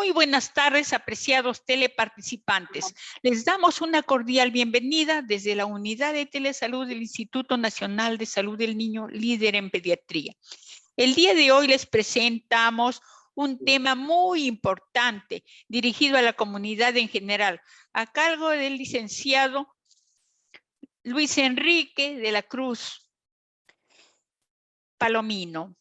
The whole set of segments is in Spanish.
Muy buenas tardes, apreciados teleparticipantes. Les damos una cordial bienvenida desde la Unidad de Telesalud del Instituto Nacional de Salud del Niño, líder en pediatría. El día de hoy les presentamos un tema muy importante dirigido a la comunidad en general, a cargo del licenciado Luis Enrique de la Cruz Palomino.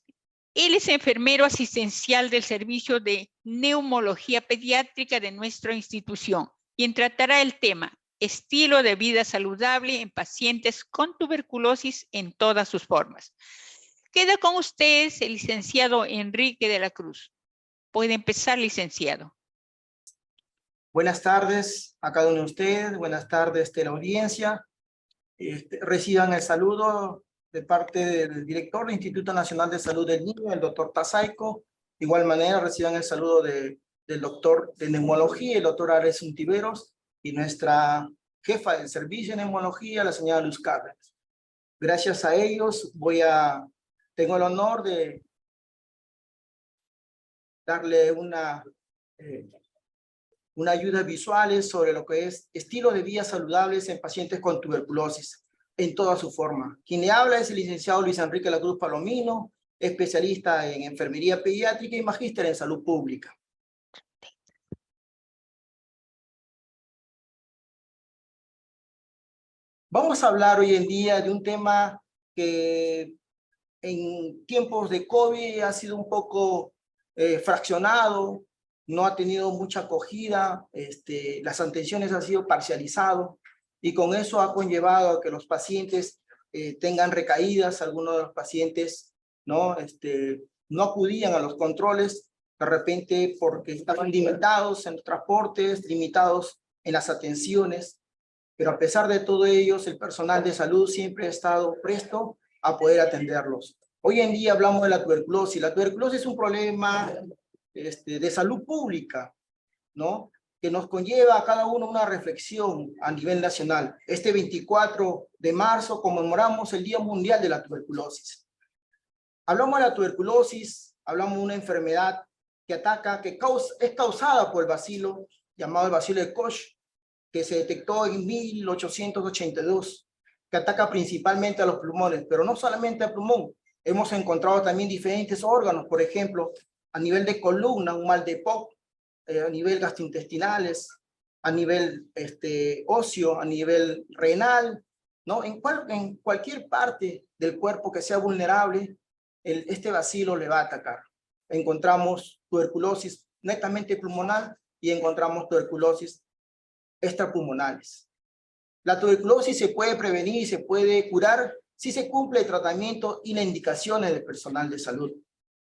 Él es enfermero asistencial del Servicio de Neumología Pediátrica de nuestra institución, quien tratará el tema estilo de vida saludable en pacientes con tuberculosis en todas sus formas. Queda con ustedes el licenciado Enrique de la Cruz. Puede empezar, licenciado. Buenas tardes a cada uno de ustedes, buenas tardes de la audiencia. Reciban el saludo de parte del director del Instituto Nacional de Salud del Niño, el doctor Tasaico. De igual manera reciban el saludo del doctor de neumología, el doctor Ares Untiveros, y nuestra jefa del servicio de neumología, la señora Luz Cárdenas. Gracias a ellos tengo el honor de darle una ayuda visual sobre lo que es estilo de vida saludables en pacientes con tuberculosis en toda su forma. Quien le habla es el licenciado Luis Enrique de la Cruz Palomino, especialista en enfermería pediátrica y magíster en salud pública. Vamos a hablar hoy en día de un tema que en tiempos de COVID ha sido un poco fraccionado, no ha tenido mucha acogida, las atenciones han sido parcializadas y con eso ha conllevado a que los pacientes tengan recaídas. Algunos de los pacientes no acudían a los controles de repente porque estaban limitados en los transportes, limitados en las atenciones, pero a pesar de todo ello, el personal de salud siempre ha estado presto a poder atenderlos. Hoy en día hablamos de la tuberculosis. La tuberculosis es un problema de salud pública, ¿no? Que nos conlleva a cada uno una reflexión a nivel nacional. Este 24 de marzo conmemoramos el Día Mundial de la Tuberculosis. Hablamos de la tuberculosis, hablamos de una enfermedad que es causada por el bacilo, llamado el bacilo de Koch, que se detectó en 1882, que ataca principalmente a los pulmones, pero no solamente al pulmón. Hemos encontrado también diferentes órganos, por ejemplo, a nivel de columna, un mal de Poc, a nivel gastrointestinales, a nivel óseo, a nivel renal, ¿no? En cualquier parte del cuerpo que sea vulnerable, este bacilo le va a atacar. Encontramos tuberculosis netamente pulmonar y encontramos tuberculosis extrapulmonares. La tuberculosis se puede prevenir y se puede curar si se cumple el tratamiento y las indicaciones del personal de salud.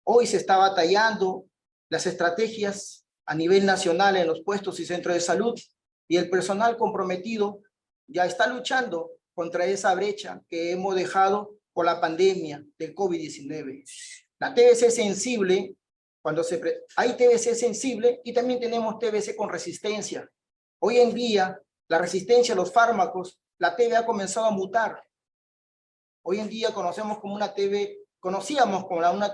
Hoy se está batallando las estrategias a nivel nacional en los puestos y centros de salud y el personal comprometido ya está luchando contra esa brecha que hemos dejado por la pandemia del COVID-19. La TBC sensible, hay TBC sensible y también tenemos TBC con resistencia. Hoy en día, la resistencia a los fármacos, la TB ha comenzado a mutar. Hoy en día conocíamos como una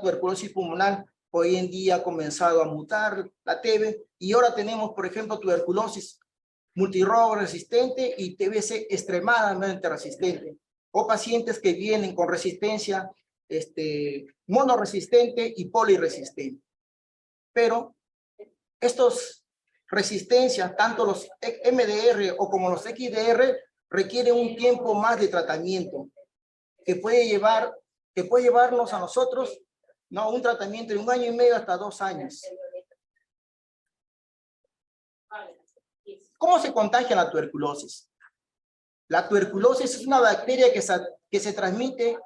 tuberculosis pulmonar, hoy en día ha comenzado a mutar la TB y ahora tenemos, por ejemplo, tuberculosis multirrobo resistente y TBC extremadamente resistente, o pacientes que vienen con resistencia monoresistente y poliresistente. Pero estos resistencias, tanto los MDR o como los XDR, requieren un tiempo más de tratamiento que puede llevarnos a nosotros, ¿no?, un tratamiento de 1 año y medio hasta 2 años. ¿Cómo se contagia la tuberculosis? La tuberculosis es una bacteria que se transmite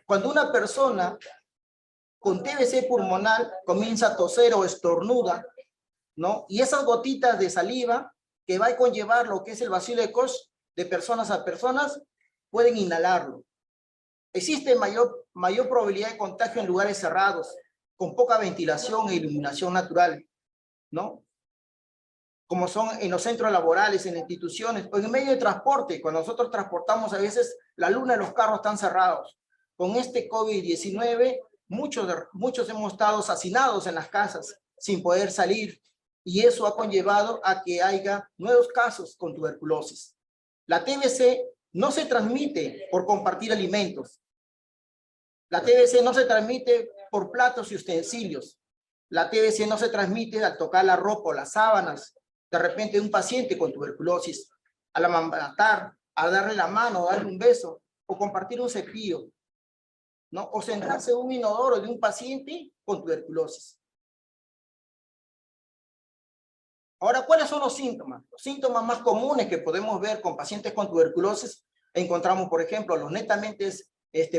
cuando una persona con TBC pulmonar comienza a toser o estornuda, ¿no? Y esas gotitas de saliva que va a conllevar lo que es el bacilo de Koch de personas a personas, pueden inhalarlo. Existe mayor probabilidad de contagio en lugares cerrados, con poca ventilación e iluminación natural, ¿no? Como son en los centros laborales, en instituciones, o en medio de transporte. Cuando nosotros transportamos, a veces la luna de los carros están cerrados. Con este COVID-19, muchos hemos estado hacinados en las casas, sin poder salir, y eso ha conllevado a que haya nuevos casos con tuberculosis. La TBC no se transmite por compartir alimentos. La TBC no se transmite por platos y utensilios. La TBC no se transmite al tocar la ropa o las sábanas. De repente un paciente con tuberculosis, al amamantar, a darle la mano, darle un beso, o compartir un cepillo, ¿no? O sentarse en un inodoro de un paciente con tuberculosis. Ahora, ¿cuáles son los síntomas? Los síntomas más comunes que podemos ver con pacientes con tuberculosis, encontramos, por ejemplo, los netamente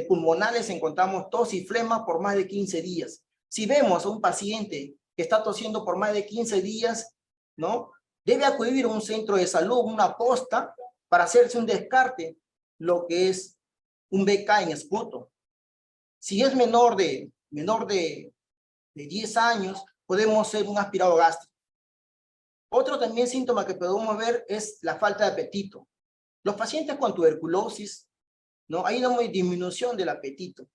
pulmonales, encontramos tos y flema por más de 15 días. Si vemos a un paciente que está tosiendo por más de 15 días, ¿no? Debe acudir a un centro de salud, una posta, para hacerse un descarte, lo que es un BK en esputo. Si es menor de 10 años, podemos hacer un aspirado gástrico. Otro también síntoma que podemos ver es la falta de apetito. Los pacientes con tuberculosis, ¿no? Hay una disminución del apetito.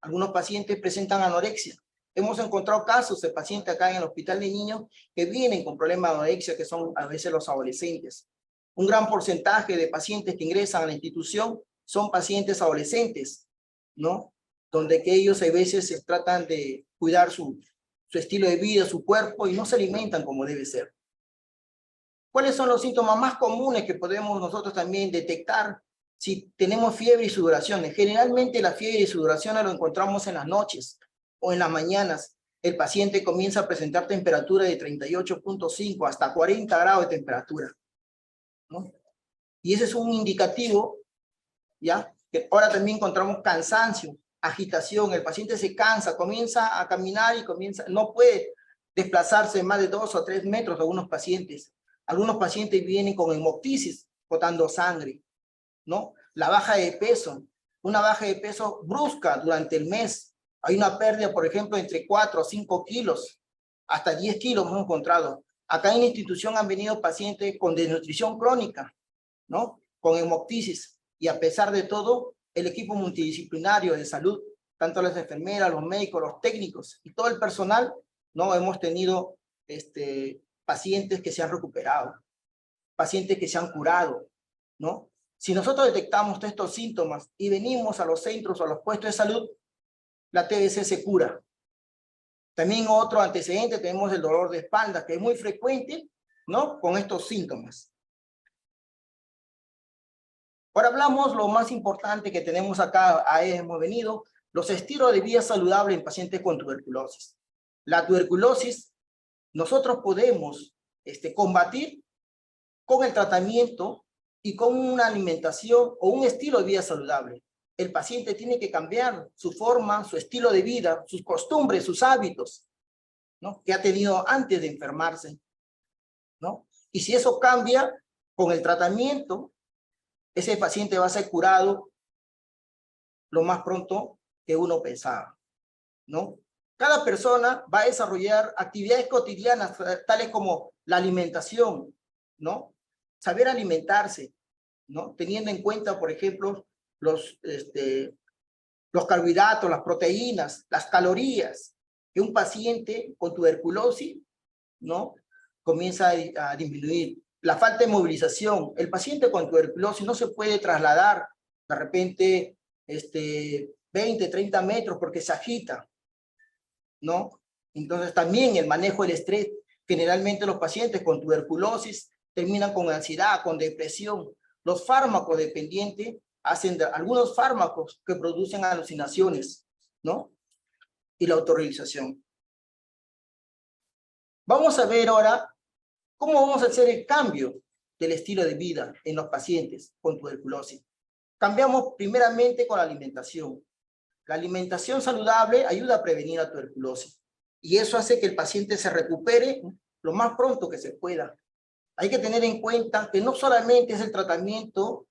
Algunos pacientes presentan anorexia. Hemos encontrado casos de pacientes acá en el hospital de niños que vienen con problemas de anorexia, que son a veces los adolescentes. Un gran porcentaje de pacientes que ingresan a la institución son pacientes adolescentes, ¿no? Donde que ellos a veces se tratan de cuidar su estilo de vida, su cuerpo, y no se alimentan como debe ser. ¿Cuáles son los síntomas más comunes que podemos nosotros también detectar si tenemos fiebre y sudoraciones? Generalmente la fiebre y sudoraciones lo encontramos en las noches o en las mañanas. El paciente comienza a presentar temperatura de 38.5 hasta 40 grados de temperatura, ¿no? Y ese es un indicativo, ¿ya? Que ahora también encontramos cansancio, agitación. El paciente se cansa, comienza a caminar y no puede desplazarse más de 2 o 3 metros. Algunos pacientes vienen con hemoptisis, botando sangre, ¿no? La baja de peso, una baja de peso brusca durante el mes. Hay una pérdida, por ejemplo, entre 4 o 5 kilos, hasta 10 kilos hemos encontrado. Acá en la institución han venido pacientes con desnutrición crónica, ¿no? Con hemoptisis. Y a pesar de todo, el equipo multidisciplinario de salud, tanto las enfermeras, los médicos, los técnicos y todo el personal, ¿no? Hemos tenido pacientes que se han recuperado, pacientes que se han curado, ¿no? Si nosotros detectamos todos estos síntomas y venimos a los centros o a los puestos de salud, la TBC se cura. También otro antecedente, tenemos el dolor de espalda, que es muy frecuente, ¿no? Con estos síntomas. Ahora hablamos lo más importante que tenemos acá, hemos venido, los estilos de vida saludable en pacientes con tuberculosis. La tuberculosis nosotros podemos combatir con el tratamiento y con una alimentación o un estilo de vida saludable. El paciente tiene que cambiar su forma, su estilo de vida, sus costumbres, sus hábitos, ¿no? Que ha tenido antes de enfermarse, ¿no? Y si eso cambia con el tratamiento, ese paciente va a ser curado lo más pronto que uno pensaba, ¿no? Cada persona va a desarrollar actividades cotidianas, tales como la alimentación, ¿no? Saber alimentarse, ¿no? Teniendo en cuenta, por ejemplo, los carbohidratos, las proteínas, las calorías, que un paciente con tuberculosis, ¿no? Comienza a disminuir. La falta de movilización. El paciente con tuberculosis no se puede trasladar de repente 20, 30 metros porque se agita, ¿no? Entonces también el manejo del estrés. Generalmente los pacientes con tuberculosis terminan con ansiedad, con depresión. Los fármacos dependientes hacen algunos fármacos que producen alucinaciones, ¿no? Y la autorrealización. Vamos a ver ahora cómo vamos a hacer el cambio del estilo de vida en los pacientes con tuberculosis. Cambiamos primeramente con la alimentación. La alimentación saludable ayuda a prevenir la tuberculosis y eso hace que el paciente se recupere lo más pronto que se pueda. Hay que tener en cuenta que no solamente es el tratamiento,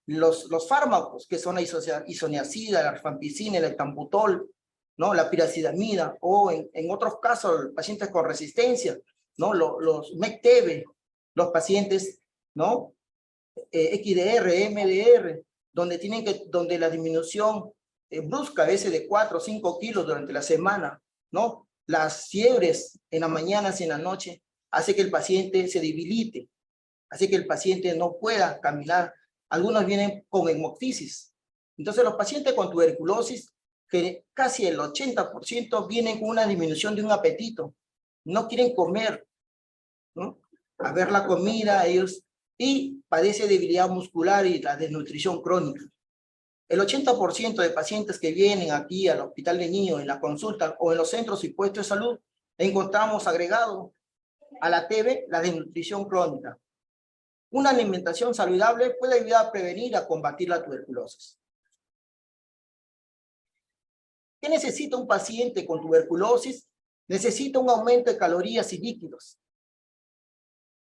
los fármacos que son la isoniazida, la rifampicina, el etambutol, ¿no? La piracidamida, o en otros casos, pacientes con resistencia, ¿no? Los MECTEB, los pacientes, ¿no? XDR, MDR, donde la disminución brusca a veces de 4 o 5 kilos durante la semana, ¿no? Las fiebres en las mañanas y en la noche, hace que el paciente se debilite, hace que el paciente no pueda caminar. Algunos vienen con hemoptisis. Entonces los pacientes con tuberculosis, que casi el 80% vienen con una disminución de un apetito, no quieren comer, ¿no? A ver la comida, ellos, y padece debilidad muscular y la desnutrición crónica. El 80% de pacientes que vienen aquí al hospital de niños en la consulta o en los centros y puestos de salud, encontramos agregado a la TB la desnutrición crónica. Una alimentación saludable puede ayudar a prevenir, a combatir la tuberculosis. ¿Qué necesita un paciente con tuberculosis? Necesita un aumento de calorías y líquidos.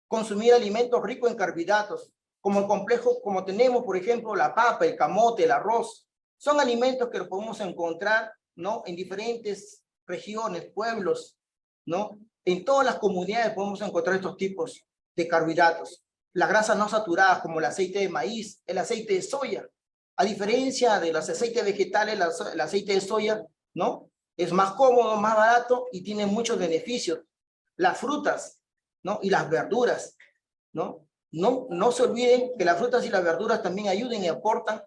Consumir alimentos ricos en carbohidratos, como el complejo, como tenemos, por ejemplo, la papa, el camote, el arroz. Son alimentos que los podemos encontrar, ¿no? En diferentes regiones, pueblos, ¿no? En todas las comunidades podemos encontrar estos tipos de carbohidratos. Las grasas no saturadas, como el aceite de maíz, el aceite de soya. A diferencia de los aceites vegetales, el aceite de soya, ¿no? Es más cómodo, más barato y tiene muchos beneficios. Las frutas, ¿no? Y las verduras, ¿no? No se olviden que las frutas y las verduras también ayudan y aportan,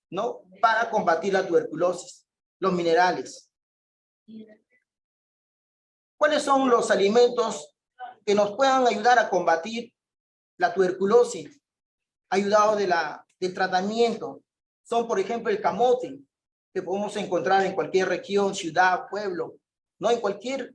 ¿no? Para combatir la tuberculosis. Los minerales. ¿Cuáles son los alimentos que nos puedan ayudar a combatir la tuberculosis? Ayudado del tratamiento. Son, por ejemplo, el camote, que podemos encontrar en cualquier región, ciudad, pueblo, ¿no? En cualquier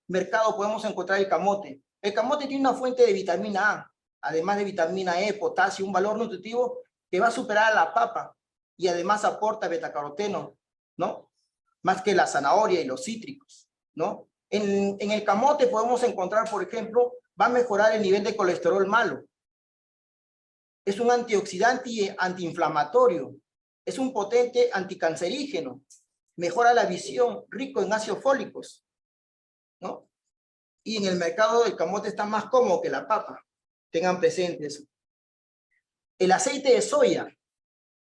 mercado podemos encontrar el camote. El camote tiene una fuente de vitamina A, además de vitamina E, potasio, un valor nutritivo que va a superar a la papa y además aporta betacaroteno, ¿no? Más que la zanahoria y los cítricos, ¿no? En el camote podemos encontrar, por ejemplo, va a mejorar el nivel de colesterol malo. Es un antioxidante y antiinflamatorio. Es un potente anticancerígeno. Mejora la visión, rico en ácidos fólicos, ¿no? Y en el mercado el camote está más cómodo que la papa. Tengan presente eso. El aceite de soya,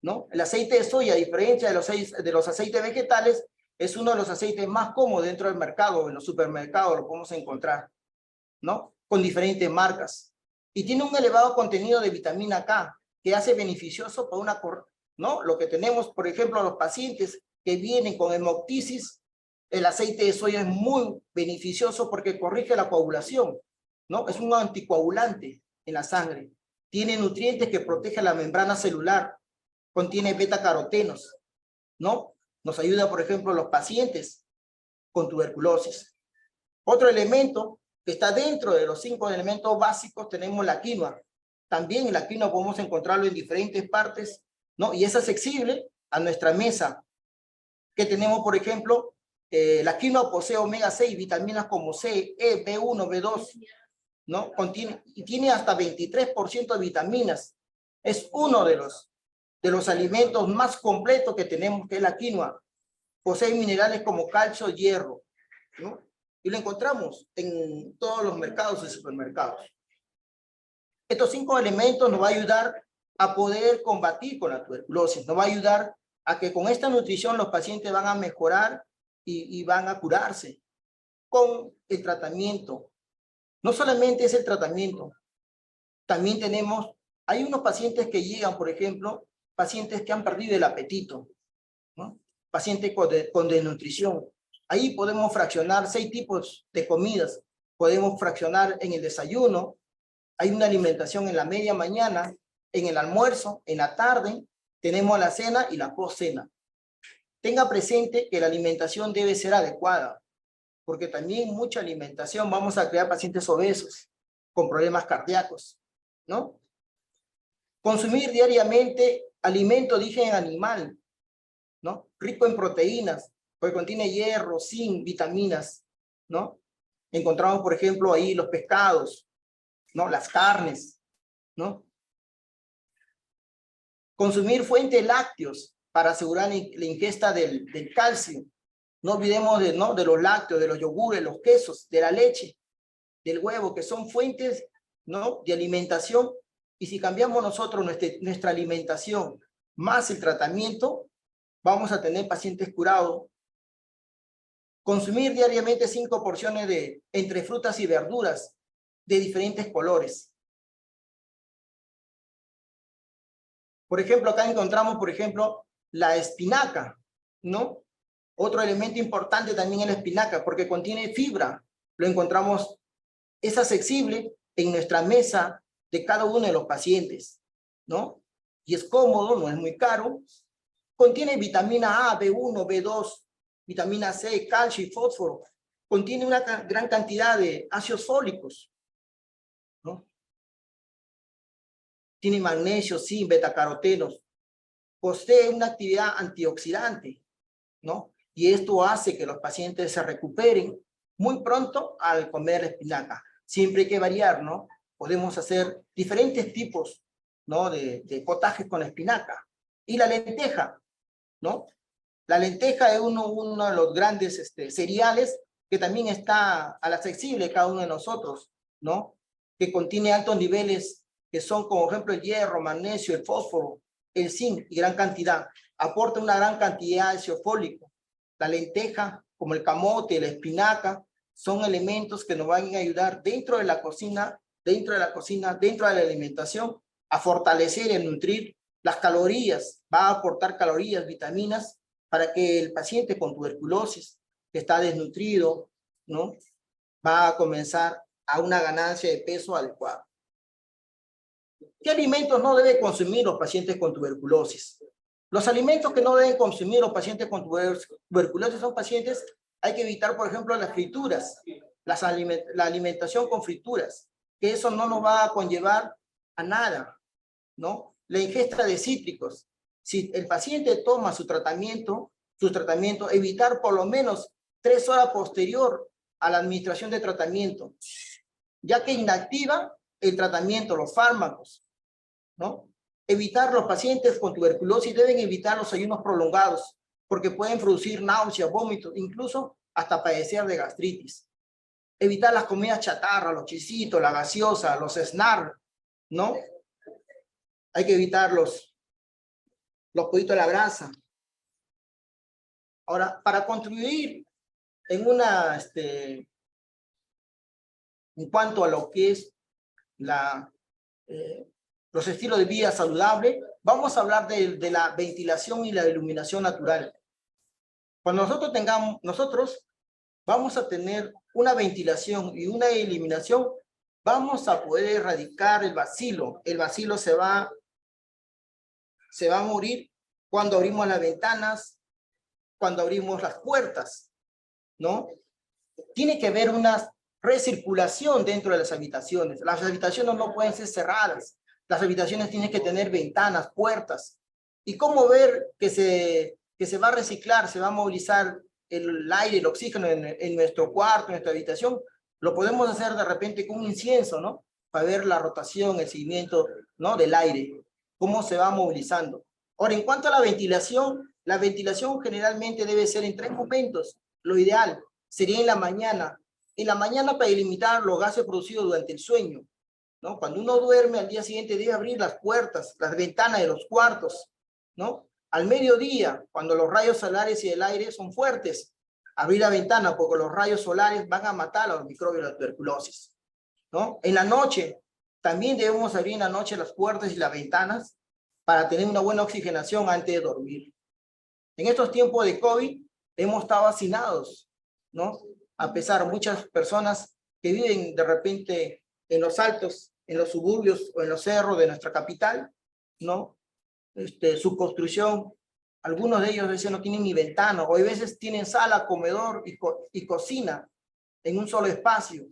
¿no? El aceite de soya, a diferencia de los aceites vegetales, es uno de los aceites más cómodos dentro del mercado. En los supermercados lo podemos encontrar, ¿no? Con diferentes marcas. Y tiene un elevado contenido de vitamina K, que hace beneficioso para una, ¿no? Lo que tenemos, por ejemplo, los pacientes que vienen con hemoptisis, el aceite de soya es muy beneficioso porque corrige la coagulación, ¿no? Es un anticoagulante en la sangre. Tiene nutrientes que protegen la membrana celular. Contiene beta-carotenos, ¿no? Nos ayuda, por ejemplo, a los pacientes con tuberculosis. Otro elemento que está dentro de los 5 elementos básicos, tenemos la quinoa. También en la quinoa podemos encontrarlo en diferentes partes, ¿no? Y es accesible a nuestra mesa. Que tenemos, por ejemplo, la quinoa posee omega 6, vitaminas como C, E, B1, B2, ¿no? Tiene hasta 23% de vitaminas. Es uno de los alimentos más completos que tenemos, que es la quinoa. Posee minerales como calcio, hierro, ¿no? Y lo encontramos en todos los mercados y supermercados. Estos 5 elementos nos va a ayudar a poder combatir con la tuberculosis. Nos va a ayudar a que con esta nutrición los pacientes van a mejorar y van a curarse con el tratamiento. No solamente es el tratamiento, también hay unos pacientes que llegan, por ejemplo, pacientes que han perdido el apetito, ¿no? Pacientes con desnutrición. Ahí podemos fraccionar 6 tipos de comidas. Podemos fraccionar en el desayuno. Hay una alimentación en la media mañana, en el almuerzo, en la tarde. Tenemos la cena y la postcena. Tenga presente que la alimentación debe ser adecuada, porque también mucha alimentación vamos a crear pacientes obesos, con problemas cardíacos, ¿no? Consumir diariamente alimento de origen animal, ¿no? Rico en proteínas, porque contiene hierro, zinc, vitaminas, ¿no? Encontramos, por ejemplo, ahí los pescados, ¿no? Las carnes, ¿no? Consumir fuentes lácteos para asegurar la ingesta del calcio. No olvidemos de los lácteos, de los yogures, los quesos, de la leche, del huevo, que son fuentes, ¿no? De alimentación. Y si cambiamos nosotros nuestra alimentación más el tratamiento, vamos a tener pacientes curados Consumir diariamente 5 porciones entre frutas y verduras de diferentes colores. Por ejemplo, acá encontramos, por ejemplo, la espinaca, ¿no? Otro elemento importante también es la espinaca, porque contiene fibra. Lo encontramos, es accesible en nuestra mesa de cada uno de los pacientes, ¿no? Y es cómodo, no es muy caro. Contiene vitamina A, B1, B2, vitamina C, calcio y fósforo. Contiene una gran cantidad de ácidos fólicos, ¿no? Tiene magnesio, zinc, betacarotenos. Posee una actividad antioxidante, ¿no? Y esto hace que los pacientes se recuperen muy pronto al comer espinaca. Siempre hay que variar, ¿no? Podemos hacer diferentes tipos, ¿no? de potajes con espinaca. Y la lenteja, ¿no? La lenteja es uno de los grandes cereales que también está al accesible de cada uno de nosotros, ¿no? Que contiene altos niveles que son, como ejemplo, el hierro, magnesio, el fósforo, el zinc y gran cantidad. Aporta una gran cantidad de ácido fólico. La lenteja, como el camote, la espinaca, son elementos que nos van a ayudar dentro de la cocina, dentro de la alimentación, a fortalecer y a nutrir las calorías. Va a aportar calorías, vitaminas, para que el paciente con tuberculosis, que está desnutrido, ¿no? Va a comenzar a una ganancia de peso adecuada. ¿Qué alimentos no deben consumir los pacientes con tuberculosis? Los alimentos que no deben consumir los pacientes con tuberculosis son pacientes, hay que evitar, por ejemplo, las frituras, la alimentación con frituras, que eso no nos va a conllevar a nada, ¿no? La ingesta de cítricos. Si el paciente toma su tratamiento, evitar por lo menos 3 horas posterior a la administración de tratamiento, ya que inactiva el tratamiento, los fármacos, ¿no? Evitar los pacientes con tuberculosis deben evitar los ayunos prolongados, porque pueden producir náuseas, vómitos, incluso hasta padecer de gastritis. Evitar las comidas chatarra, los chisitos, la gaseosa, los snacks, ¿no? Hay que evitar los pollitos a la brasa. Ahora, para contribuir en en cuanto a lo que es los estilos de vida saludable, vamos a hablar de la ventilación y la iluminación natural. Cuando nosotros vamos a tener una ventilación y una eliminación, vamos a poder erradicar el bacilo. El bacilo se va a morir cuando abrimos las ventanas, cuando abrimos las puertas, ¿no? Tiene que haber una recirculación dentro de las habitaciones. Las habitaciones no pueden ser cerradas. Las habitaciones tienen que tener ventanas, puertas. ¿Y cómo ver que se va a reciclar, se va a movilizar el aire, el oxígeno en nuestro cuarto, en nuestra habitación? Lo podemos hacer de repente con un incienso, ¿no? Para ver la rotación, el seguimiento, ¿no? Del aire, cómo se va movilizando. Ahora, en cuanto a la ventilación generalmente debe ser en 3 momentos. Lo ideal sería en la mañana. En la mañana para eliminar los gases producidos durante el sueño, ¿no? Cuando uno duerme, al día siguiente debe abrir las puertas, las ventanas de los cuartos, ¿no? Al mediodía, cuando los rayos solares y el aire son fuertes, abrir la ventana porque los rayos solares van a matar a los microbios de la tuberculosis, ¿no? En la noche, también debemos abrir en la noche las puertas y las ventanas para tener una buena oxigenación antes de dormir. En estos tiempos de COVID hemos estado hacinados, ¿no? A pesar de muchas personas que viven de repente en los altos, en los suburbios o en los cerros de nuestra capital, ¿no? Su construcción, algunos de ellos a veces no tienen ni ventana, o a veces tienen sala, comedor y cocina en un solo espacio,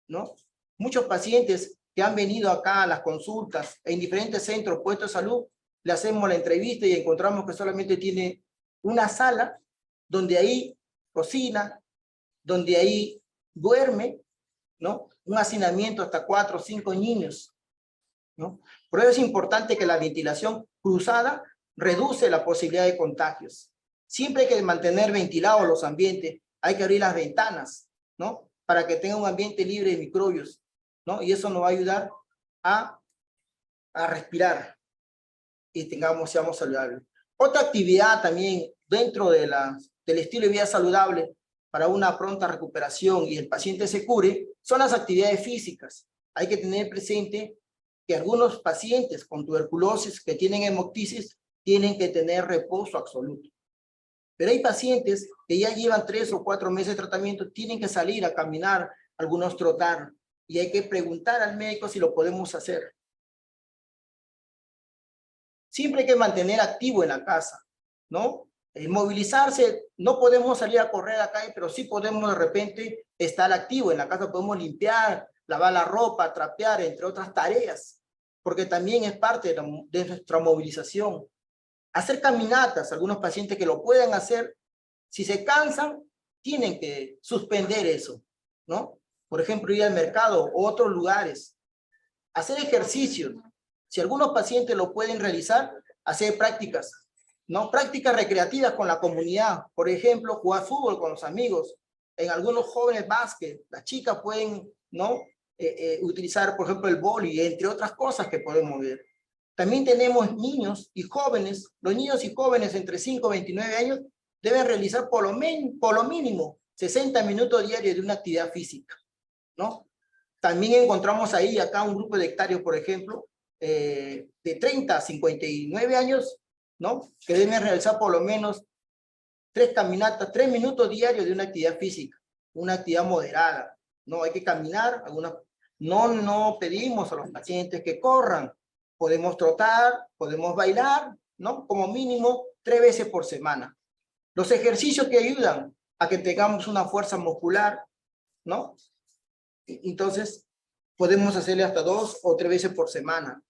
¿no? Muchos pacientes que han venido acá a las consultas en diferentes centros, puestos de salud, le hacemos la entrevista y encontramos que solamente tiene una sala donde ahí cocina, donde ahí duerme, ¿no? Un hacinamiento hasta 4 o 5 niños, ¿no? Por eso es importante que la ventilación cruzada reduce la posibilidad de contagios. Siempre hay que mantener ventilados los ambientes, hay que abrir las ventanas, ¿no? Para que tenga un ambiente libre de microbios, ¿no? Y eso nos va a ayudar a respirar y seamos saludables. Otra actividad también dentro del estilo de vida saludable para una pronta recuperación y el paciente se cure son las actividades físicas. Hay que tener presente que algunos pacientes con tuberculosis que tienen hemoptisis tienen que tener reposo absoluto. Pero hay pacientes que ya llevan 3 o 4 meses de tratamiento, tienen que salir a caminar, algunos trotar, y hay que preguntar al médico si lo podemos hacer. Siempre hay que mantener activo en la casa, ¿no? Movilizarse, no podemos salir a correr a la calle, pero sí podemos de repente estar activo en la casa, podemos limpiar, lavar la ropa, trapear, entre otras tareas, porque también es parte de nuestra movilización. Hacer caminatas, algunos pacientes que lo pueden hacer, si se cansan, tienen que suspender eso, ¿no? Por ejemplo, ir al mercado o otros lugares. Hacer ejercicios. Si algunos pacientes lo pueden realizar, hacer prácticas, ¿no? Prácticas recreativas con la comunidad. Por ejemplo, jugar fútbol con los amigos. En algunos jóvenes básquet, las chicas pueden, ¿no? Utilizar, por ejemplo, el vóley, entre otras cosas que podemos ver. También tenemos niños y jóvenes. Los niños y jóvenes entre 5 y 29 años deben realizar por lo mínimo 60 minutos diarios de una actividad física, ¿no? También encontramos ahí acá un grupo de hectáreos, por ejemplo, de 30 a 59 años, ¿no? Que deben realizar por lo menos 3 caminatas, 3 minutos diarios de una actividad física, una actividad moderada, ¿no? Hay que caminar, no pedimos a los pacientes que corran, podemos trotar, podemos bailar, ¿no? Como mínimo 3 veces por semana. Los ejercicios que ayudan a que tengamos una fuerza muscular, ¿no? Entonces, podemos hacerle hasta 2 o 3 veces por semana.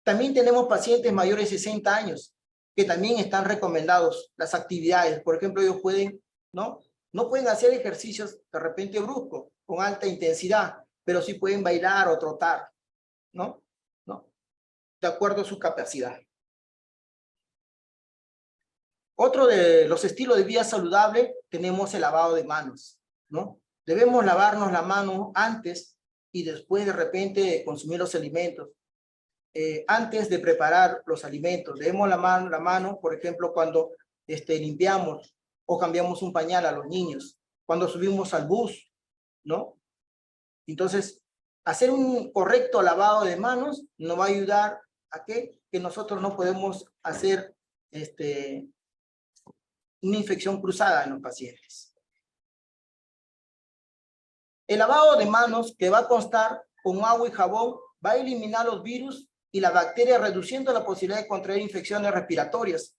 También tenemos pacientes mayores de 60 años que también están recomendados las actividades. Por ejemplo, ellos pueden, ¿no? No pueden hacer ejercicios de repente bruscos, con alta intensidad, pero sí pueden bailar o trotar, ¿no? De acuerdo a su capacidad. Otro de los estilos de vida saludable tenemos el lavado de manos, ¿no? Debemos lavarnos la mano antes y después de repente de consumir los alimentos. Antes de preparar los alimentos, debemos lavar la mano, por ejemplo, cuando limpiamos o cambiamos un pañal a los niños, cuando subimos al bus, ¿no? Entonces, hacer un correcto lavado de manos nos va a ayudar a que nosotros no podemos hacer una infección cruzada en los pacientes. El lavado de manos, que va a constar con agua y jabón, va a eliminar los virus y las bacterias, reduciendo la posibilidad de contraer infecciones respiratorias.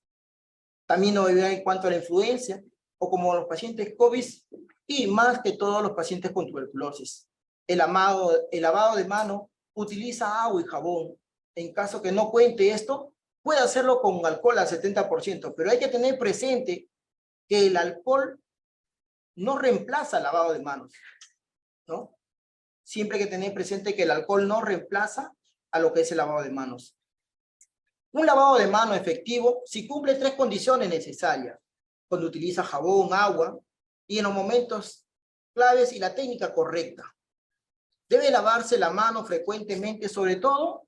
También nos ayuda en cuanto a la influencia, o como los pacientes COVID, y más que todos los pacientes con tuberculosis. El lavado de mano utiliza agua y jabón. En caso que no cuente esto, puede hacerlo con alcohol al 70%, pero hay que tener presente que el alcohol no reemplaza el lavado de manos, ¿no? Siempre hay que tener presente que el alcohol no reemplaza a lo que es el lavado de manos. Un lavado de manos efectivo si cumple 3 condiciones necesarias, cuando utiliza jabón, agua, y en los momentos claves y la técnica correcta. Debe lavarse la mano frecuentemente, sobre todo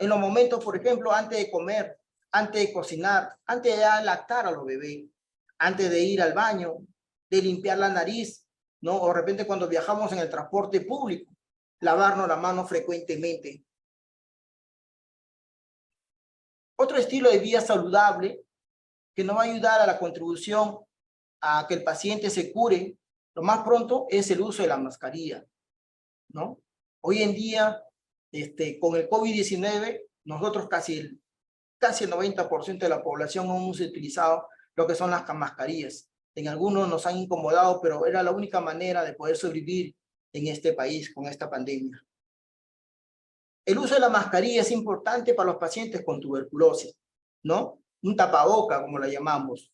en los momentos, por ejemplo, antes de comer, antes de cocinar, antes de lactar a los bebés, antes de ir al baño, de limpiar la nariz, ¿no? O de repente cuando viajamos en el transporte público, lavarnos la mano frecuentemente. Otro estilo de vida saludable que nos va a ayudar a la contribución a que el paciente se cure lo más pronto es el uso de la mascarilla, ¿no? Hoy en día, con el COVID-19, nosotros casi el 90% de la población hemos utilizado lo que son las mascarillas. En algunos nos han incomodado, pero era la única manera de poder sobrevivir en este país con esta pandemia. El uso de la mascarilla es importante para los pacientes con tuberculosis, ¿no? Un tapaboca, como la llamamos.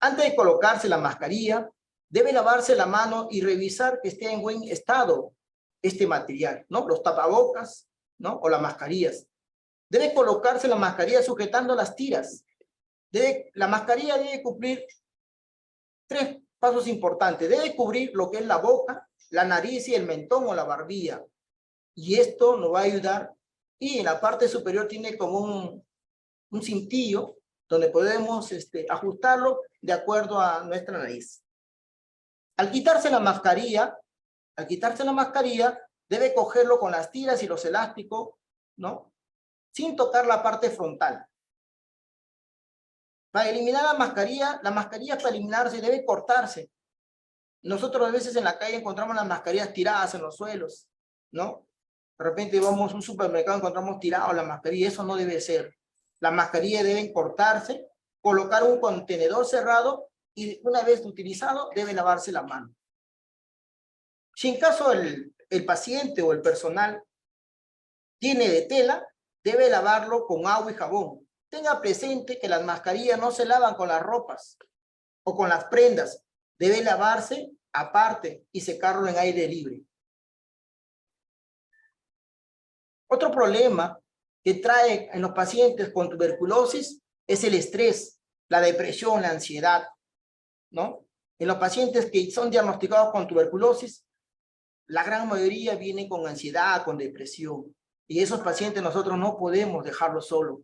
Antes de colocarse la mascarilla, debe lavarse la mano y revisar que esté en buen estado este material, ¿no? Los tapabocas, ¿no? O las mascarillas. Debe colocarse la mascarilla sujetando las tiras. La mascarilla debe cumplir 3 pasos importantes. Debe cubrir lo que es la boca, la nariz y el mentón o la barbilla. Y esto nos va a ayudar. Y en la parte superior tiene como un cintillo donde podemos ajustarlo de acuerdo a nuestra nariz. Al quitarse la mascarilla, debe cogerlo con las tiras y los elásticos, ¿no? Sin tocar la parte frontal. Para eliminar la mascarilla para eliminarse debe cortarse. Nosotros a veces en la calle encontramos las mascarillas tiradas en los suelos, ¿no? De repente vamos a un supermercado y encontramos tirado la mascarilla. Eso no debe ser. Las mascarillas deben cortarse, colocar un contenedor cerrado y una vez utilizado debe lavarse la mano. Si en caso el paciente o el personal tiene de tela, debe lavarlo con agua y jabón. Tenga presente que las mascarillas no se lavan con las ropas o con las prendas. Debe lavarse aparte y secarlo en aire libre. Otro problema que trae en los pacientes con tuberculosis es el estrés, la depresión, la ansiedad, ¿no? En los pacientes que son diagnosticados con tuberculosis, la gran mayoría vienen con ansiedad, con depresión. Y esos pacientes nosotros no podemos dejarlos solos.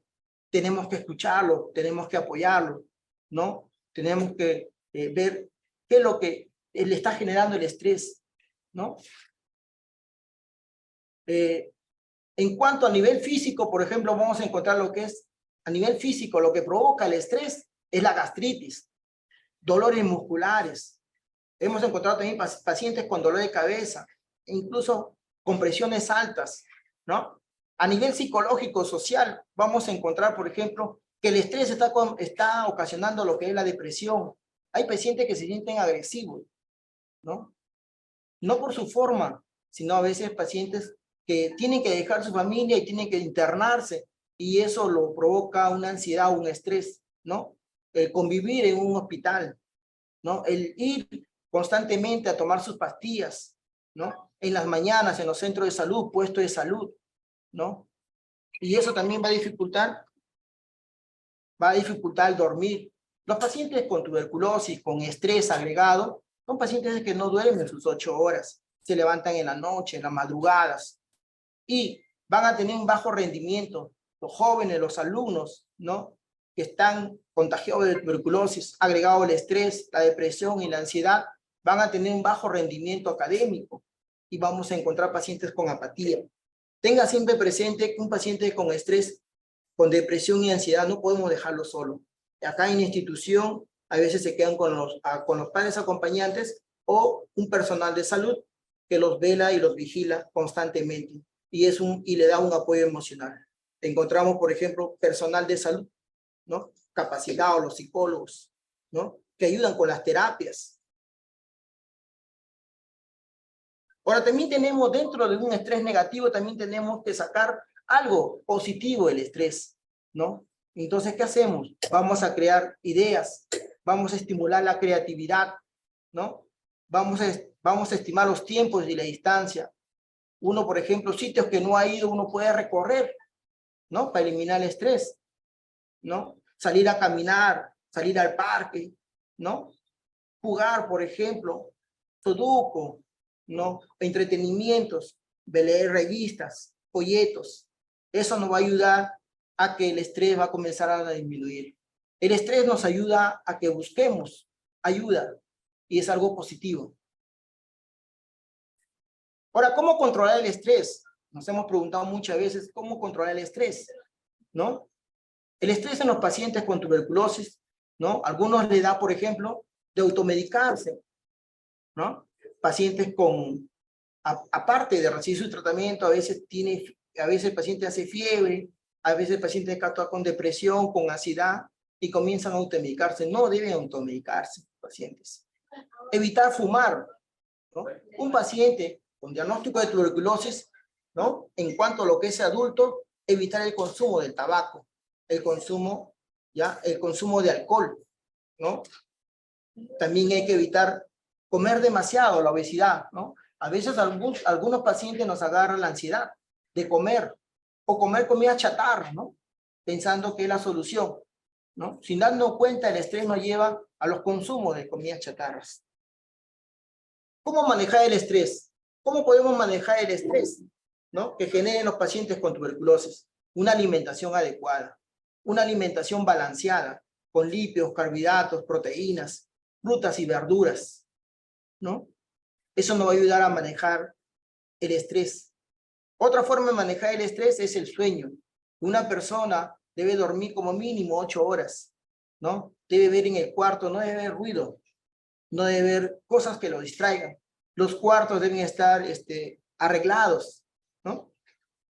Tenemos que escucharlos, tenemos que apoyarlos, ¿no? Tenemos que ver qué es lo que le está generando el estrés, ¿no? En cuanto a nivel físico, por ejemplo, vamos a encontrar lo que es, a nivel físico, lo que provoca el estrés es la gastritis, dolores musculares. Hemos encontrado también pacientes con dolor de cabeza, incluso con presiones altas, ¿no? A nivel psicológico, social, vamos a encontrar, por ejemplo, que el estrés está ocasionando lo que es la depresión. Hay pacientes que se sienten agresivos, ¿no? No por su forma, sino a veces pacientes que tienen que dejar su familia y tienen que internarse, y eso lo provoca una ansiedad, un estrés, ¿no? El convivir en un hospital, ¿no? El ir constantemente a tomar sus pastillas, ¿no? En las mañanas, en los centros de salud, puestos de salud, ¿no? Y eso también va a dificultar el dormir. Los pacientes con tuberculosis, con estrés agregado, son pacientes que no duermen sus 8 horas, se levantan en la noche, en las madrugadas, y van a tener un bajo rendimiento. Los jóvenes, los alumnos, ¿no? Que están contagiados de tuberculosis, agregado el estrés, la depresión y la ansiedad, van a tener un bajo rendimiento académico y vamos a encontrar pacientes con apatía. Tenga siempre presente que un paciente con estrés, con depresión y ansiedad no podemos dejarlo solo. Acá en la institución a veces se quedan con los padres acompañantes o un personal de salud que los vela y los vigila constantemente y le da un apoyo emocional. Encontramos, por ejemplo, personal de salud, ¿no? Capacitados, los psicólogos, ¿no? Que ayudan con las terapias. Ahora también tenemos, dentro de un estrés negativo, también tenemos que sacar algo positivo del estrés, ¿no? Entonces, ¿qué hacemos? Vamos a crear ideas, vamos a estimular la creatividad, ¿no? Vamos a estimar los tiempos y la distancia. Uno, por ejemplo, sitios que no ha ido, uno puede recorrer, ¿no? Para eliminar el estrés, ¿no? Salir a caminar, salir al parque, ¿no? Jugar, por ejemplo, sudoku, ¿no? Entretenimientos, leer revistas, folletos. Eso nos va a ayudar a que el estrés va a comenzar a disminuir. El estrés nos ayuda a que busquemos ayuda y es algo positivo. Ahora, ¿cómo controlar el estrés? Nos hemos preguntado muchas veces cómo controlar el estrés, ¿no? El estrés en los pacientes con tuberculosis, ¿no? Algunos le da, por ejemplo, de automedicarse, ¿no? Pacientes con, aparte de recibir su tratamiento, a veces el paciente hace fiebre, a veces el paciente está con depresión, con ansiedad, y comienzan a automedicarse. No deben automedicarse, pacientes. Evitar fumar, ¿no? Un paciente con diagnóstico de tuberculosis, ¿no? En cuanto a lo que es adulto, evitar el consumo del tabaco, el consumo de alcohol, ¿no? También hay que evitar comer demasiado, la obesidad, ¿no? A veces algunos pacientes nos agarran la ansiedad de comer, o comer comida chatarra, ¿no? Pensando que es la solución, ¿no? Sin darnos cuenta, el estrés nos lleva a los consumos de comidas chatarras. ¿Cómo manejar el estrés? ¿Cómo podemos manejar el estrés, ¿no? Que generen los pacientes con tuberculosis? Una alimentación adecuada, una alimentación balanceada, con lípidos, carbohidratos, proteínas, frutas y verduras, ¿no? Eso nos va a ayudar a manejar el estrés. Otra forma de manejar el estrés es el sueño. Una persona debe dormir como mínimo 8 horas, ¿no? Debe ver en el cuarto, no debe haber ruido, no debe haber cosas que lo distraigan. Los cuartos deben estar arreglados, ¿no?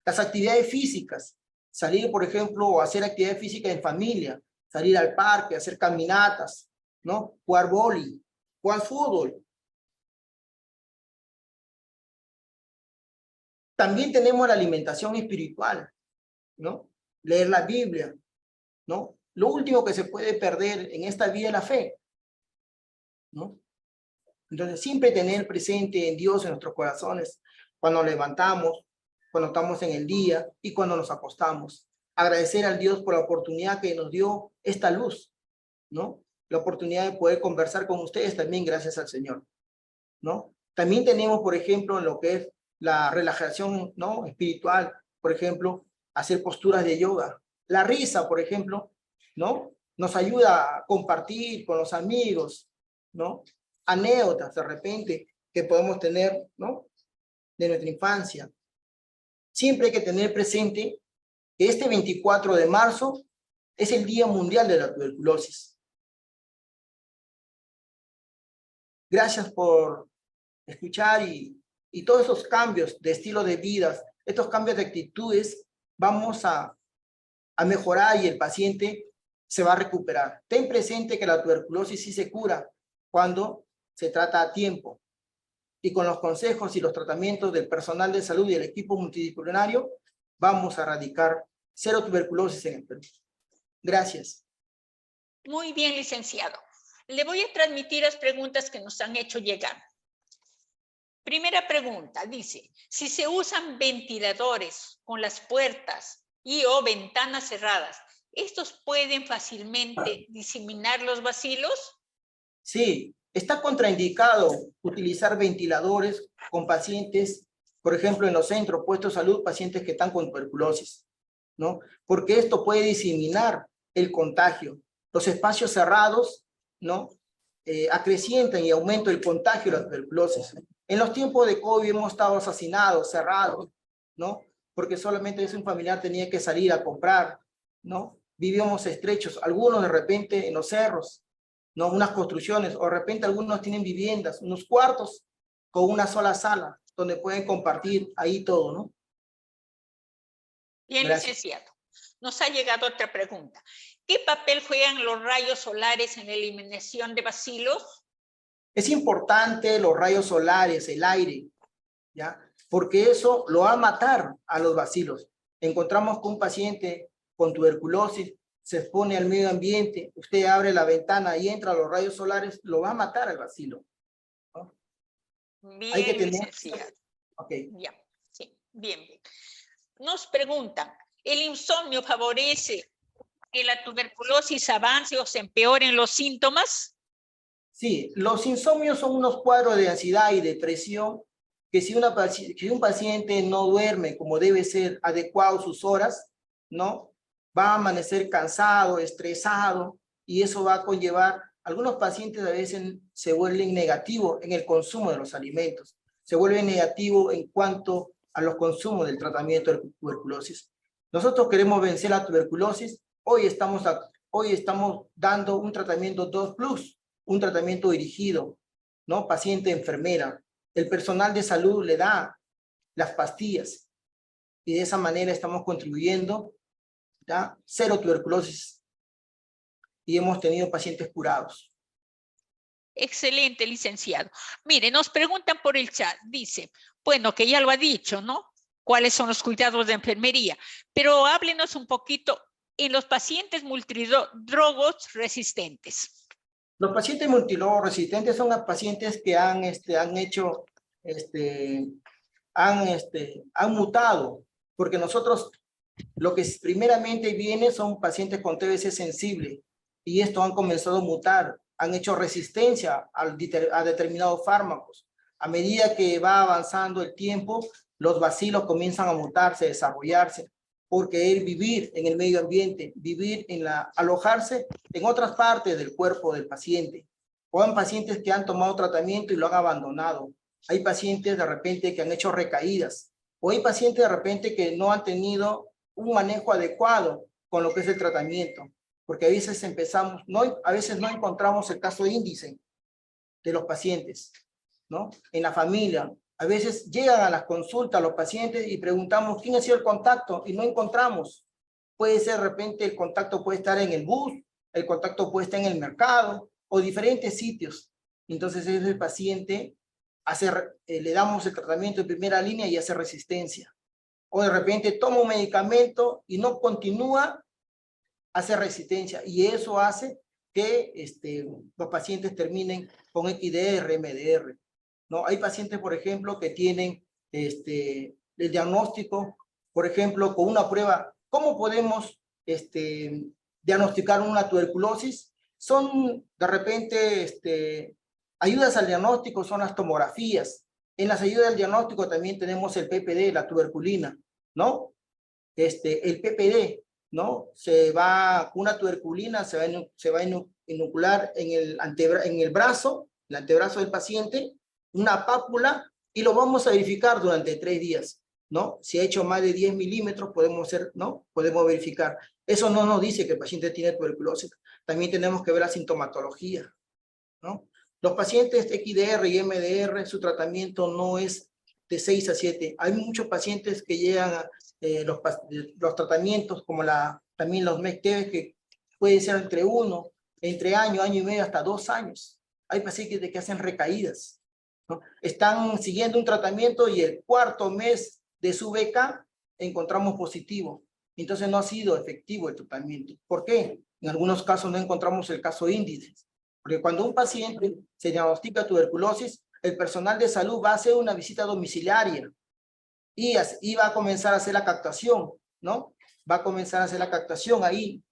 Las actividades físicas, salir, por ejemplo, o hacer actividades físicas en familia, salir al parque, hacer caminatas, ¿no? Jugar vóley, jugar fútbol. También tenemos la alimentación espiritual, ¿no? Leer la Biblia, ¿no? Lo último que se puede perder en esta vida es la fe, ¿no? Entonces, siempre tener presente en Dios en nuestros corazones, cuando nos levantamos, cuando estamos en el día y cuando nos acostamos. Agradecer al Dios por la oportunidad que nos dio esta luz, ¿no? La oportunidad de poder conversar con ustedes también gracias al Señor, ¿no? También tenemos, por ejemplo, en lo que es la relajación, ¿no? Espiritual, por ejemplo, hacer posturas de yoga. La risa, por ejemplo, ¿no? Nos ayuda a compartir con los amigos, ¿no? Anécdotas de repente que podemos tener, ¿no? De nuestra infancia. Siempre hay que tener presente que este 24 de marzo es el Día Mundial de la Tuberculosis. Gracias por escuchar y todos esos cambios de estilo de vida, estos cambios de actitudes, vamos a mejorar y el paciente se va a recuperar. Ten presente que la tuberculosis sí se cura cuando se trata a tiempo. Y con los consejos y los tratamientos del personal de salud y el equipo multidisciplinario, vamos a erradicar cero tuberculosis en el Perú. Gracias. Muy bien, licenciado. Le voy a transmitir las preguntas que nos han hecho llegar. Primera pregunta, dice, si se usan ventiladores con las puertas y o ventanas cerradas, ¿estos pueden fácilmente diseminar los bacilos? Sí, está contraindicado utilizar ventiladores con pacientes, por ejemplo, en los centros, puestos de salud, pacientes que están con tuberculosis, ¿no? Porque esto puede diseminar el contagio. Los espacios cerrados, ¿no? Acrecientan y aumentan el contagio de la tuberculosis. En los tiempos de COVID hemos estado asesinados, cerrados, ¿no? Porque solamente un familiar tenía que salir a comprar, ¿no? Vivíamos estrechos, algunos de repente en los cerros, ¿no? Unas construcciones, o de repente algunos tienen viviendas, unos cuartos con una sola sala, donde pueden compartir ahí todo, ¿no? Bien, Gracias. licenciado. Nos ha llegado otra pregunta. ¿Qué papel juegan los rayos solares en la eliminación de bacilos? Es importante los rayos solares, el aire, ¿ya? Porque eso lo va a matar a los bacilos. Encontramos con un paciente con tuberculosis, se expone al medio ambiente, usted abre la ventana y entra a los rayos solares, lo va a matar al bacilo, ¿no? Bien, Hay que tener... licenciado. Ok. Ya, sí, bien, bien. Nos preguntan, ¿el insomnio favorece que la tuberculosis avance o se empeoren los síntomas? Sí, los insomnios son unos cuadros de ansiedad y depresión que si un paciente no duerme como debe ser adecuado sus horas, ¿no? Va a amanecer cansado, estresado, y eso va a conllevar, algunos pacientes a veces se vuelven negativos en el consumo de los alimentos, se vuelven negativos en cuanto a los consumos del tratamiento de tuberculosis. Nosotros queremos vencer la tuberculosis, hoy estamos dando un tratamiento 2+, un tratamiento dirigido, ¿no? Paciente, enfermera. El personal de salud le da las pastillas y de esa manera estamos contribuyendo a cero tuberculosis y hemos tenido pacientes curados. Excelente, licenciado. Mire, nos preguntan por el chat, dice, bueno, que ya lo ha dicho, ¿no? ¿Cuáles son los cuidados de enfermería? Pero háblenos un poquito en los pacientes multidrogos resistentes. Los pacientes multidrogos resistentes son los pacientes que han mutado, porque nosotros lo que primeramente viene son pacientes con TBC sensible y estos han comenzado a mutar, han hecho resistencia a determinados fármacos. A medida que va avanzando el tiempo, los bacilos comienzan a mutarse, a desarrollarse, por querer vivir en el medio ambiente, alojarse en otras partes del cuerpo del paciente. o hay pacientes que han tomado tratamiento y lo han abandonado. Hay pacientes de repente que han hecho recaídas, o hay pacientes de repente que no han tenido un manejo adecuado con lo que es el tratamiento, porque a veces a veces no encontramos el caso índice de los pacientes, ¿no? En la familia, a veces llegan a las consultas los pacientes y preguntamos quién ha sido el contacto y no encontramos. Puede ser de repente el contacto puede estar en el bus, el contacto puede estar en el mercado o diferentes sitios. Entonces ese paciente le damos el tratamiento de primera línea y hace resistencia. O de repente toma un medicamento y no continúa, hace resistencia. Y eso hace que los pacientes terminen con XDR, MDR, ¿no? Hay pacientes, por ejemplo, que tienen el diagnóstico, por ejemplo, con una prueba. ¿Cómo podemos diagnosticar una tuberculosis? Son, de repente, ayudas al diagnóstico, son las tomografías. En las ayudas al diagnóstico también tenemos el PPD, la tuberculina, ¿no? El PPD, ¿no? Una tuberculina se va a inocular en el brazo, el antebrazo del paciente, una pápula, y lo vamos a verificar durante 3 días, ¿no? Si ha hecho más de 10 milímetros, podemos verificar. Eso no nos dice que el paciente tiene tuberculosis. También tenemos que ver la sintomatología, ¿no? Los pacientes XDR y MDR, su tratamiento no es de 6 a 7. Hay muchos pacientes que llegan a los tratamientos, como también los MECTEV, que puede ser entre año y medio, hasta 2 años. Hay pacientes que hacen recaídas, ¿no? Están siguiendo un tratamiento y el 4º mes de su beca encontramos positivo. Entonces no ha sido efectivo el tratamiento. ¿Por qué? En algunos casos no encontramos el caso índice. Porque cuando un paciente se diagnostica tuberculosis, el personal de salud va a hacer una visita domiciliaria y va a comenzar a hacer la captación, ¿no? Va a comenzar a hacer la captación ahí.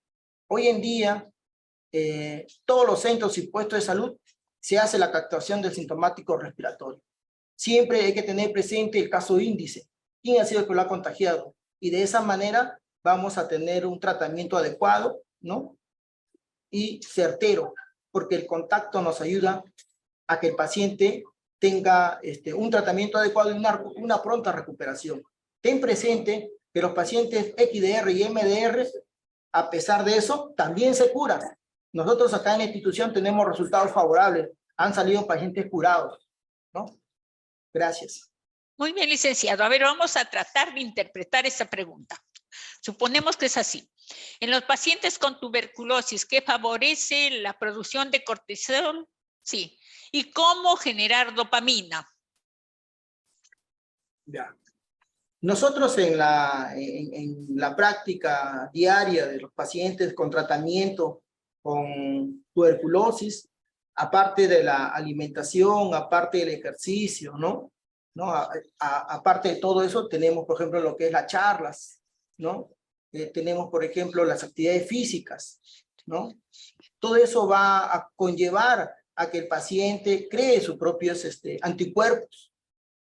Hoy en día, todos los centros y puestos de salud se hace la captación del sintomático respiratorio. Siempre hay que tener presente el caso índice, quién ha sido el que lo ha contagiado, y de esa manera vamos a tener un tratamiento adecuado, ¿no? Y certero, porque el contacto nos ayuda a que el paciente tenga un tratamiento adecuado y una pronta recuperación. Ten presente que los pacientes XDR y MDR, a pesar de eso, también se curan. Nosotros acá en la institución tenemos resultados favorables. Han salido pacientes curados, ¿no? Gracias. Muy bien, licenciado. A ver, vamos a tratar de interpretar esa pregunta. Suponemos que es así. En los pacientes con tuberculosis, ¿qué favorece la producción de cortisol? Sí. ¿Y cómo generar dopamina? Ya. Nosotros en la práctica diaria de los pacientes con tratamiento con tuberculosis, aparte de la alimentación, aparte del ejercicio, ¿no? Aparte de todo eso, tenemos, por ejemplo, lo que es las charlas, ¿no? Tenemos, por ejemplo, las actividades físicas, ¿no? Todo eso va a conllevar a que el paciente cree sus propios anticuerpos,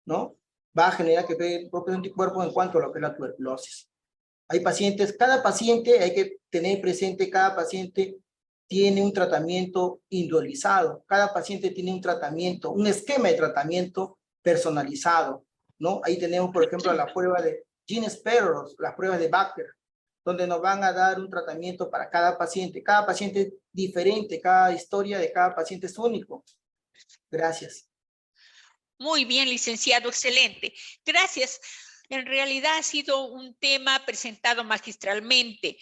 ¿no? Va a generar que cree propios anticuerpos en cuanto a lo que es la tuberculosis. Hay pacientes, cada paciente, hay que tener presente, cada paciente tiene un tratamiento individualizado, cada paciente tiene un tratamiento, un esquema de tratamiento personalizado, ¿no? Ahí tenemos, por ejemplo, la prueba de Gene-Sparrows, las pruebas de Baker, donde nos van a dar un tratamiento para cada paciente. Cada paciente es diferente, cada historia de cada paciente es único. Gracias. Muy bien, licenciado, excelente. Gracias. En realidad ha sido un tema presentado magistralmente,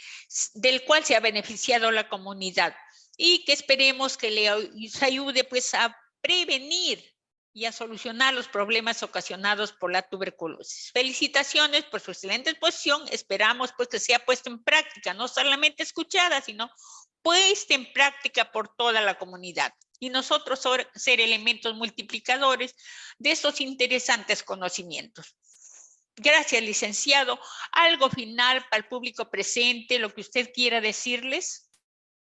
del cual se ha beneficiado la comunidad y que esperemos que les ayude pues a prevenir y a solucionar los problemas ocasionados por la tuberculosis. Felicitaciones por su excelente exposición. Esperamos pues que sea puesto en práctica, no solamente escuchada, sino puesta en práctica por toda la comunidad. Y nosotros ser elementos multiplicadores de estos interesantes conocimientos. Gracias, licenciado. ¿Algo final para el público presente, lo que usted quiera decirles?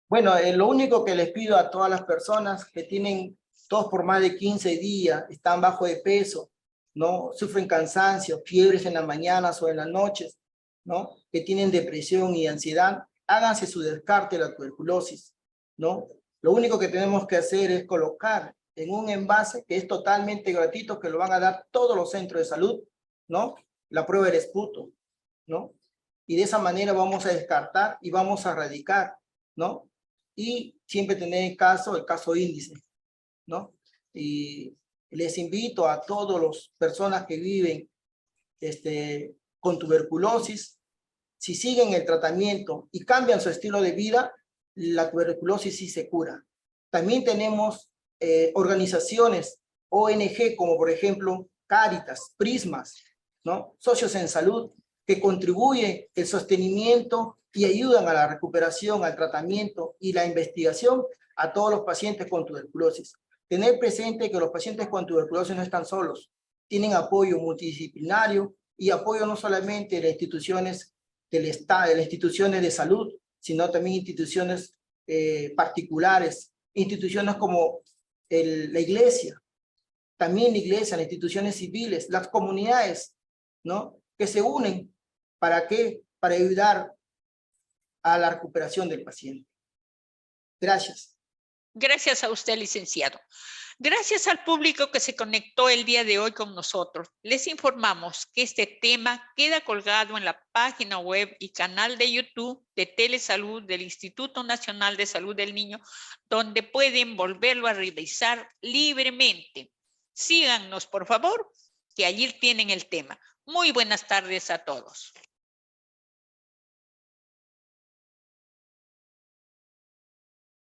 Bueno, lo único que les pido a todas las personas que tienen tos por más de 15 días, están bajo de peso, ¿no? Sufren cansancio, fiebres en las mañanas o en las noches, ¿no? Que tienen depresión y ansiedad, háganse su descarte de la tuberculosis, ¿no? Lo único que tenemos que hacer es colocar en un envase que es totalmente gratuito, que lo van a dar todos los centros de salud, ¿no? La prueba del esputo, ¿no? Y de esa manera vamos a descartar y vamos a erradicar, ¿no? Y siempre tener el caso índice, ¿no? Y les invito a todas las personas que viven con tuberculosis, si siguen el tratamiento y cambian su estilo de vida, la tuberculosis sí se cura. También tenemos organizaciones, ONG, como por ejemplo Cáritas, Prismas, ¿no? Socios en Salud, que contribuyen el sostenimiento y ayudan a la recuperación, al tratamiento y la investigación a todos los pacientes con tuberculosis. Tener presente que los pacientes con tuberculosis no están solos, tienen apoyo multidisciplinario y apoyo no solamente de las instituciones del Estado, de las instituciones de salud, sino también instituciones particulares, instituciones como la iglesia, también la iglesia, las instituciones civiles, las comunidades, ¿no? Que se unen, ¿para qué? Para ayudar a la recuperación del paciente. Gracias. Gracias a usted, licenciado. Gracias al público que se conectó el día de hoy con nosotros. Les informamos que este tema queda colgado en la página web y canal de YouTube de Telesalud del Instituto Nacional de Salud del Niño, donde pueden volverlo a revisar libremente. Síganos, por favor, que allí tienen el tema. Muy buenas tardes a todos.